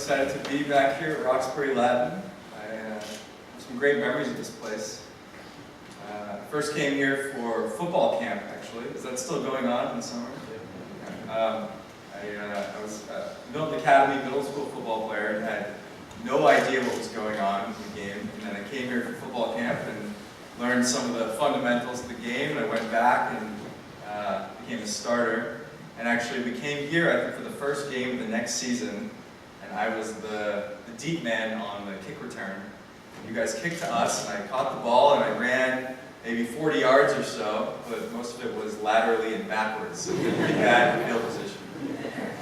excited to be back here at Roxbury Latin. I have some great memories of this place. I first came here for football camp, actually. Is that still going on in the summer? I was a Milton Academy middle school football player and had no idea what was going on in the game. And then I came here for football camp and learned some of the fundamentals of the game. And I went back and became a starter. And actually, we came here, I think, for the first game of the next season. And I was the deep man on the kick return. You guys kicked to us, and I caught the ball, and I ran maybe 40 yards or so, but most of it was laterally and backwards, so pretty bad field position.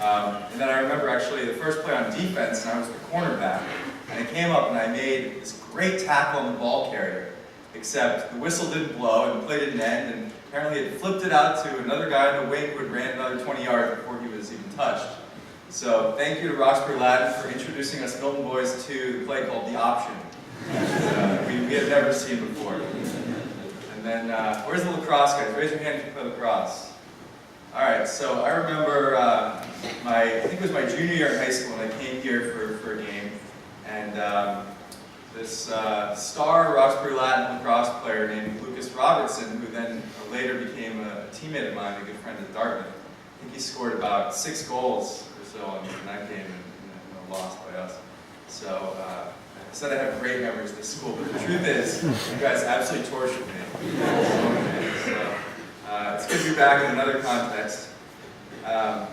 And then I remember actually the first play on defense, and I was the cornerback, and I came up and I made this great tackle on the ball carrier, except the whistle didn't blow and the play didn't end, and apparently it flipped it out to another guy in the wing who had ran another 20 yards before he was even touched. So thank you to Roxbury Latin for introducing us Milton boys to the play called The Option, which we had never seen before. And then, where's the lacrosse guys? Raise your hand if you play lacrosse. All right, so I remember I think it was my junior year in high school when I came here for a game, and this star Roxbury Latin lacrosse player named Lucas Robertson, who then later became a teammate of mine, a good friend at Dartmouth. I think he scored about 6 goals or so in that game and lost by us. So I said I have great memories of this school, but the truth is, you guys absolutely tortured me. So, it's good to be back in another context. I'm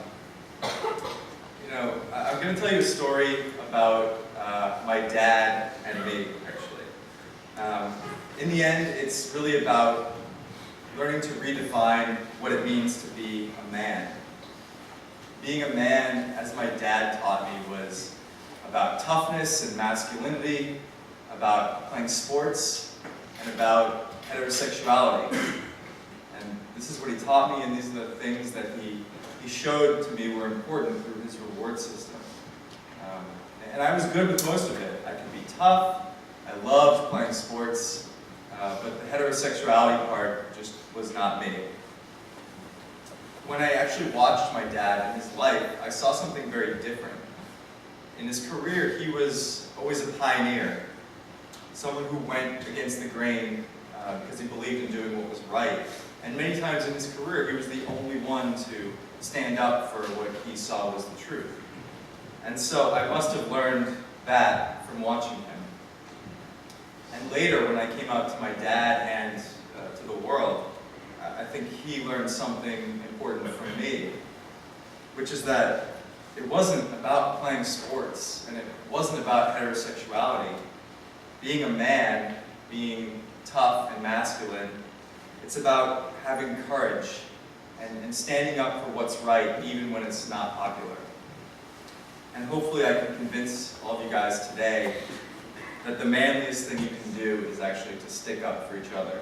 going to tell you a story about my dad and me, actually. In the end, it's really about learning to redefine what it means to be a man. Being a man, as my dad taught me, was about toughness and masculinity, about playing sports, and about heterosexuality. And this is what he taught me, and these are the things that he showed to me were important through his reward system. And I was good with most of it. I could be tough, I loved playing sports, but the heterosexuality part just was not me. When I actually watched my dad in his life, I saw something very different. In his career, he was always a pioneer, someone who went against the grain because he believed in doing what was right. And many times in his career, he was the only one to stand up for what he saw was the truth. And so I must have learned that from watching him. And later, when I came out to my dad and to the world, I think he learned something important from me, which is that it wasn't about playing sports, and it wasn't about heterosexuality. Being a man, being tough and masculine, it's about having courage and standing up for what's right, even when it's not popular. And hopefully I can convince all of you guys today that the manliest thing you can do is actually to stick up for each other.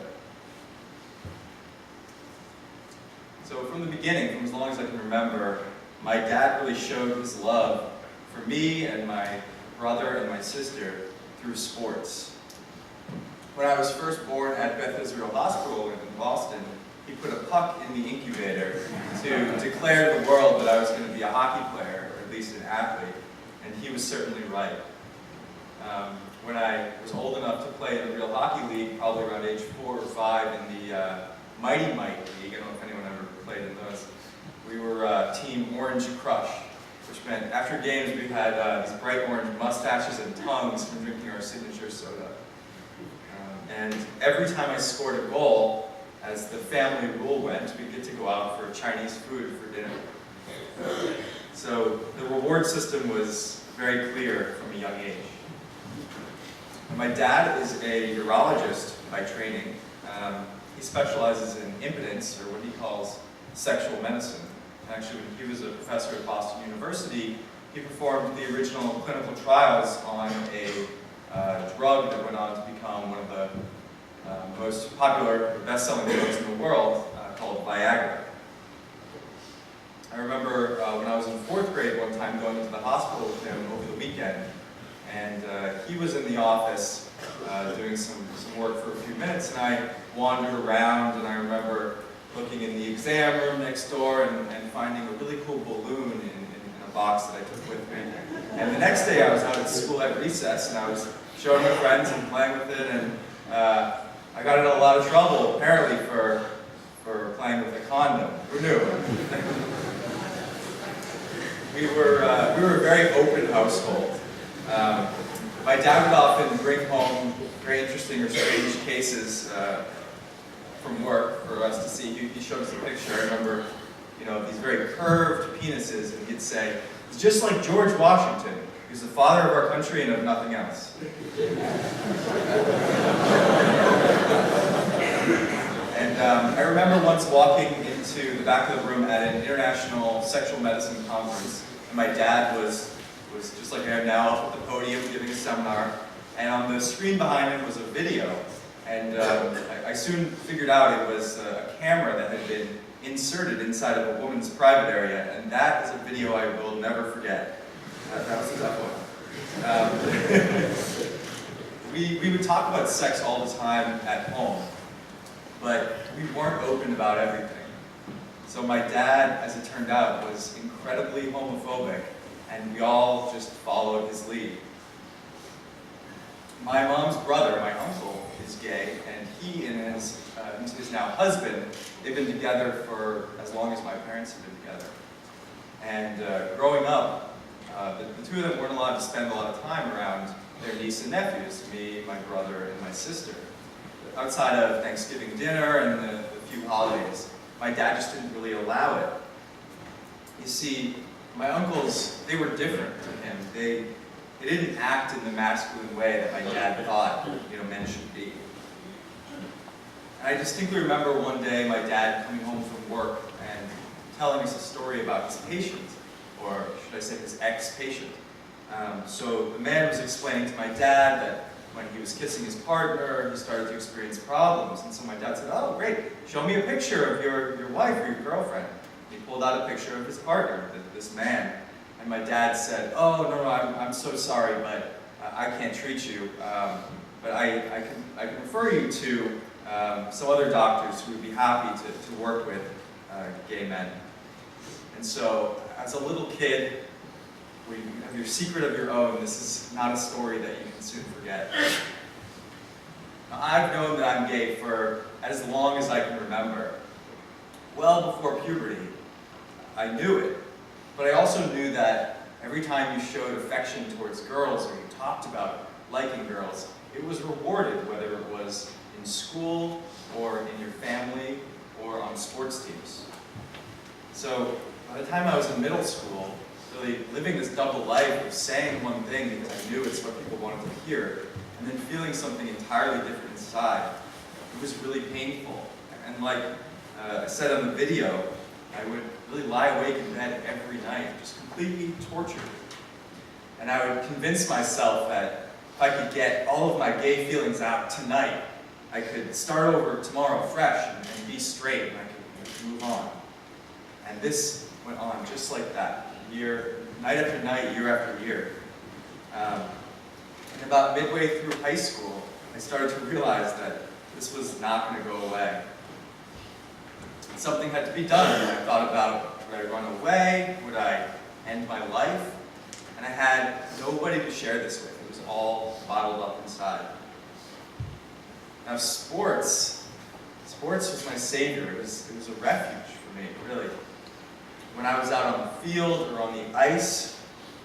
So from the beginning, from as long as I can remember, my dad really showed his love for me and my brother and my sister through sports. When I was first born at Beth Israel Hospital in Boston, he put a puck in the incubator to declare the world that I was going to be a hockey player, or at least an athlete, and he was certainly right. When I was old enough to play in a real hockey league, probably around age 4 or 5 in the Mighty Mite League, I don't know if anyone ever played in those, we were Team Orange Crush, which meant after games we had these bright orange mustaches and tongues from drinking our signature soda. And every time I scored a goal, as the family rule went, we'd get to go out for Chinese food for dinner. So the reward system was very clear from a young age. And my dad is a urologist by training. He specializes in impotence, or what he calls sexual medicine. Actually, when he was a professor at Boston University, he performed the original clinical trials on a drug that went on to become one of the most popular, best-selling drugs in the world, called Viagra. I remember when I was in 4th grade one time going into the hospital with him over the weekend, and he was in the office doing some work for a few minutes, and I wandered around, and I remember looking in the exam room next door and finding a really cool balloon in a box that I took with me. And the next day I was out at school at recess, and I was showing my friends and playing with it, and I got in a lot of trouble, apparently, for playing with a condom. Who knew? We were a very open household. My dad would often bring home very interesting or strange cases from work for us to see. He showed us a picture. I remember, these very curved penises, and he'd say, "It's just like George Washington. He's the father of our country and of nothing else." And I remember once walking into the back of the room at an international sexual medicine conference, and my dad was just like I am now, up at the podium giving a seminar, and on the screen behind him was a video, and I soon figured out it was a camera that had been inserted inside of a woman's private area, and that is a video I will never forget. That was a tough one. We would talk about sex all the time at home, but we weren't open about everything. So my dad, as it turned out, was incredibly homophobic, and we all just followed his lead. My mom's brother, my uncle, is gay, and he and his now husband, they've been together for as long as my parents have been together. And growing up, the two of them weren't allowed to spend a lot of time around their niece and nephews, me, my brother, and my sister. Outside of Thanksgiving dinner and the few holidays, my dad just didn't really allow it. You see, my uncles, they were different to him. They didn't act in the masculine way that my dad thought men should be. And I distinctly remember one day my dad coming home from work and telling us a story about his patient, or should I say his ex-patient. So the man was explaining to my dad that when he was kissing his partner, he started to experience problems. And so my dad said, "Oh, great, show me a picture of your wife or your girlfriend." He pulled out a picture of his partner, this man. And my dad said, "Oh, no, I'm so sorry, but I can't treat you. But I can refer you to some other doctors who would be happy to work with gay men." And so, as a little kid, when you have your secret of your own, this is not a story that you can soon forget. Now, I've known that I'm gay for as long as I can remember. Well before puberty, I knew it. But I also knew that every time you showed affection towards girls, or you talked about liking girls, it was rewarded, whether it was in school, or in your family, or on sports teams. So, by the time I was in middle school, really living this double life of saying one thing because I knew it's what people wanted to hear, and then feeling something entirely different inside, it was really painful. And like I said on the video, I would really lie awake in bed every night, just completely tortured. And I would convince myself that if I could get all of my gay feelings out tonight, I could start over tomorrow fresh and be straight, and I could move on. And this went on just like that, night after night, year after year. And about midway through high school, I started to realize that this was not going to go away. Something had to be done. And I thought about, would I run away? Would I end my life? And I had nobody to share this with. It was all bottled up inside. Now sports was my savior. It was a refuge for me, really. When I was out on the field or on the ice,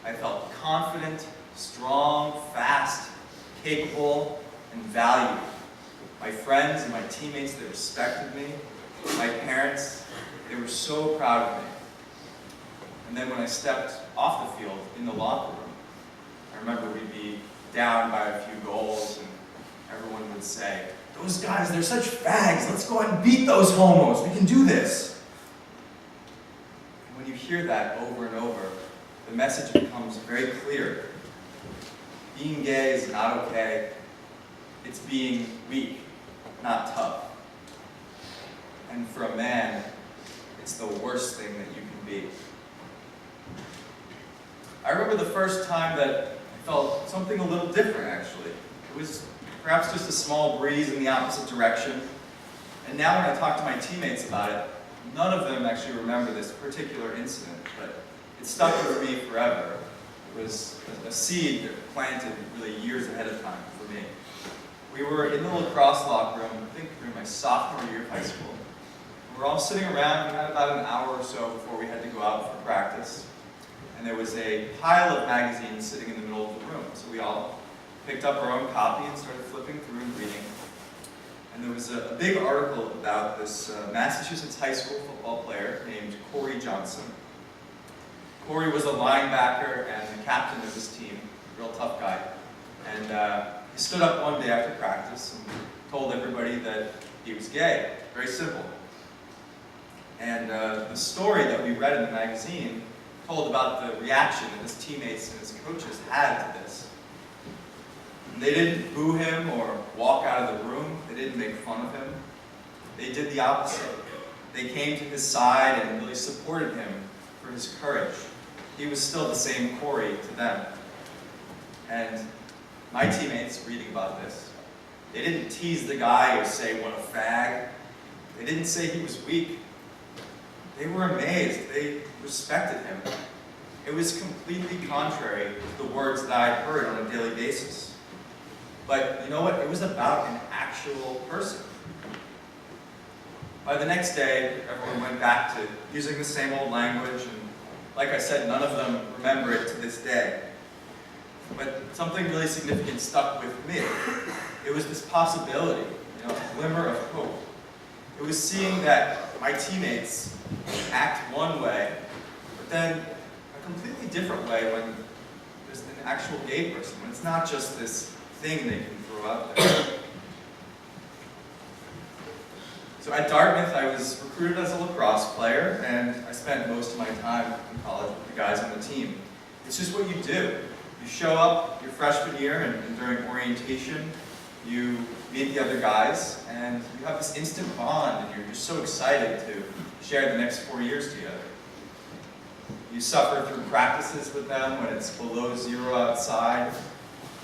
I felt confident, strong, fast, capable, and valued. My friends and my teammates, they respected me. My parents, they were so proud of me. And then when I stepped off the field in the locker room, I remember we'd be down by a few goals, and everyone would say, "Those guys, they're such fags. Let's go out and beat those homos. We can do this." And when you hear that over and over, the message becomes very clear. Being gay is not okay. It's being weak, not tough. And for a man, it's the worst thing that you can be. I remember the first time that I felt something a little different, actually. It was perhaps just a small breeze in the opposite direction. And now when I talk to my teammates about it, none of them actually remember this particular incident, but it stuck with me forever. It was a seed that planted really years ahead of time for me. We were in the lacrosse locker room, I think during my sophomore year of high school. We were all sitting around. We had about an hour or so before we had to go out for practice. And there was a pile of magazines sitting in the middle of the room. So we all picked up our own copy and started flipping through and reading. And there was a big article about this Massachusetts high school football player named Corey Johnson. Corey was a linebacker and the captain of his team, a real tough guy. And he stood up one day after practice and told everybody that he was gay. Very simple. And the story that we read in the magazine told about the reaction that his teammates and his coaches had to this. And they didn't boo him or walk out of the room. They didn't make fun of him. They did the opposite. They came to his side and really supported him for his courage. He was still the same Corey to them. And my teammates reading about this, they didn't tease the guy or say, "What a fag." They didn't say he was weak. They were amazed. They respected him. It was completely contrary to the words that I had heard on a daily basis. But you know what? It was about an actual person. By the next day, everyone went back to using the same old language, and like I said, none of them remember it to this day. But something really significant stuck with me. It was this possibility, a glimmer of hope. It was seeing that my teammates act one way, but then a completely different way when there's an actual gay person, when it's not just this thing they can throw out there. So at Dartmouth, I was recruited as a lacrosse player, and I spent most of my time in college with the guys on the team. It's just what you do. You show up your freshman year, and during orientation, you meet the other guys, and you have this instant bond, and you're just so excited to share the next 4 years together. You suffer through practices with them when it's below zero outside.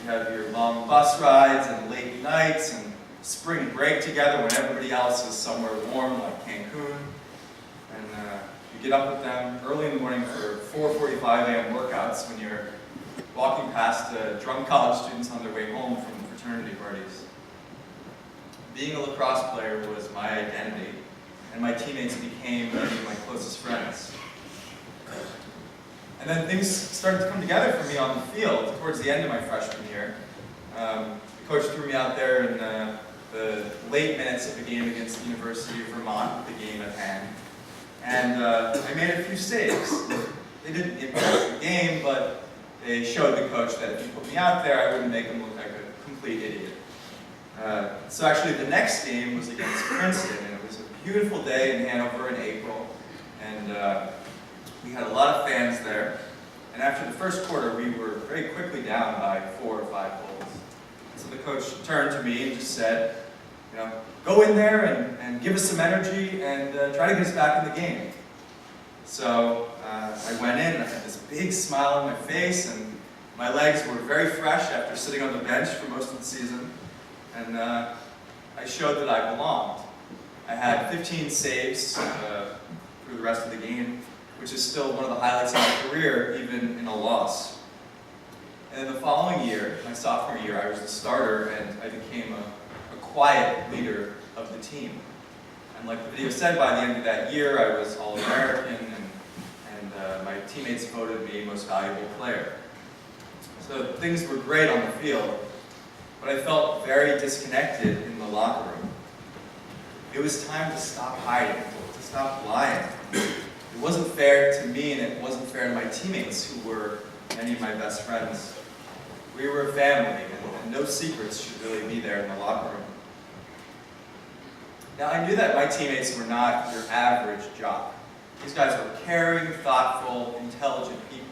You have your long bus rides and late nights and spring break together when everybody else is somewhere warm like Cancun. And you get up with them early in the morning for 4:45 a.m. workouts when you're walking past drunk college students on their way home from fraternity parties. Being a lacrosse player was my identity, and my teammates became many of my closest friends. And then things started to come together for me on the field towards the end of my freshman year. The coach threw me out there in the late minutes of a game against the University of Vermont, the game at hand. And I made a few saves. They didn't impact the game, but they showed the coach that if he put me out there, I wouldn't make him look like a complete idiot. So actually the next game was against Princeton, and it was a beautiful day in Hanover in April, and we had a lot of fans there. And after the first quarter, we were very quickly down by 4 or 5 goals. So the coach turned to me and just said, go in there and give us some energy and try to get us back in the game. So I went in and I had this big smile on my face, and my legs were very fresh after sitting on the bench for most of the season. And I showed that I belonged. I had 15 saves through the rest of the game, which is still one of the highlights of my career, even in a loss. And then the following year, my sophomore year, I was the starter, and I became a quiet leader of the team. And like the video said, by the end of that year, I was All-American, and my teammates voted me most valuable player. So things were great on the field, but I felt very disconnected in the locker room. It was time to stop hiding, to stop lying. It wasn't fair to me, and it wasn't fair to my teammates, who were many of my best friends. We were a family, and no secrets should really be there in the locker room. Now, I knew that my teammates were not your average jock. These guys were caring, thoughtful, intelligent people.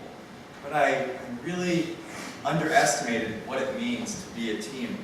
But I really underestimated what it means to be a team.